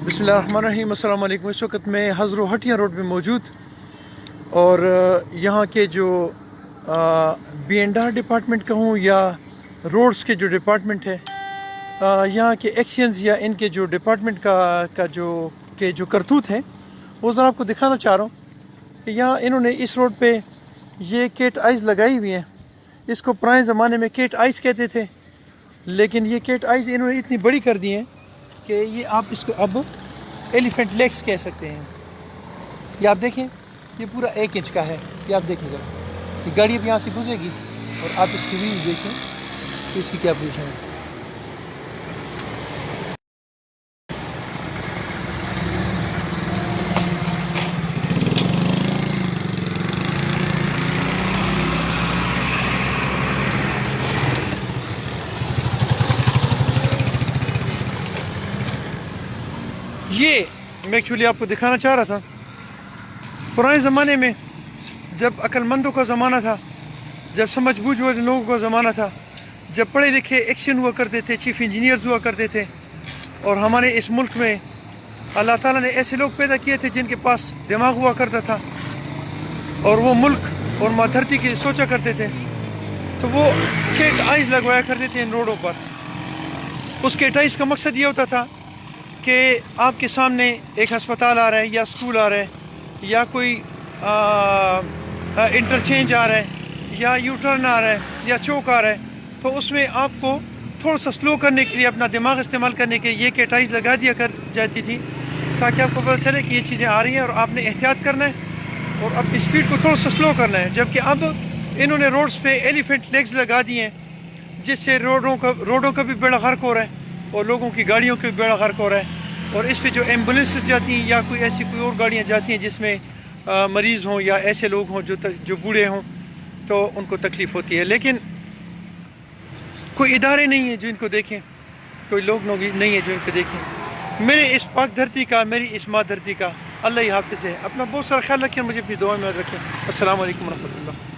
बिस्मिल्लाहिर्रहमानिर्रहीम। अस्सलाम वालेकुम। इस वक्त मैं हज़रो हटिया रोड में मौजूद और यहाँ के जो B&R डिपार्टमेंट का हूँ या रोड्स के जो डिपार्टमेंट है, यहाँ के एक्शंस या इनके जो डिपार्टमेंट का जो करतूत हैं वो ज़रा आपको दिखाना चाह रहा हूँ कि यहाँ इन्होंने इस रोड पे ये केट आइस लगाई हुई हैं। इसको पुराने ज़माने में केट आइस कहते थे, लेकिन ये केट आइस इन्होंने इतनी बड़ी कर दी हैं कि ये आप इसको अब एलिफेंट लेग्स कह सकते हैं। ये आप देखें, ये पूरा 1 इंच का है। ये आप देखेंगे, ये गाड़ी अब यहाँ से गुजरेगी और आप इसकी व्हील देखें कि इसकी क्या पोजीशन है। ये मैं एक्चुअली आपको दिखाना चाह रहा था, पुराने ज़माने में जब अक्लमंदों का ज़माना था, जब समझ बूझ वाले लोगों का ज़माना था, जब पढ़े लिखे एक्शन हुआ करते थे, चीफ इंजीनियर्स हुआ करते थे, और हमारे इस मुल्क में अल्लाह ताला ने ऐसे लोग पैदा किए थे जिनके पास दिमाग हुआ करता था और वो मुल्क और माँ धरती की सोचा करते थे, तो वो केट आइस लगवाया करते थे इन रोडों पर। उस केट आइस का मकसद ये होता था कि आपके सामने एक अस्पताल आ रहा है या स्कूल आ रहा है या कोई इंटरचेंज आ रहा है या यू टर्न आ रहा है या चौक आ रहा है, तो उसमें आपको थोड़ा सा स्लो करने के लिए, अपना दिमाग इस्तेमाल करने के लिए ये केट आइस लगा दिया कर जाती थी, ताकि आपको पता चले कि ये चीज़ें आ रही हैं और आपने एहतियात करना है और अपनी स्पीड को थोड़ा सा स्लो करना है। जबकि अब इन्होंने रोड्स पे एलिफेंट लेग्स लगा दिए हैं, जिससे रोडों का भी बेड़ा गर्क हो रहा है और लोगों की गाड़ियों का भी बेड़ा गर्क हो रहा है। और इस पे जो एम्बुलेंसेस जाती हैं या कोई ऐसी कोई और गाड़ियाँ जाती हैं जिसमें मरीज़ हों या ऐसे लोग हों जो बूढ़े हों, तो उनको तकलीफ़ होती है। लेकिन कोई इदारे नहीं है जो इनको देखें, कोई लोग नहीं है जो इनको देखें। मेरे इस पाक धरती का, मेरी इस माँ धरती का अल्लाह ही हाफिज़ है। अपना बहुत सारा ख्याल रखें, मुझे अपनी दुआ में रखें। अस्सलाम वालेकुम रहमतुल्लाह।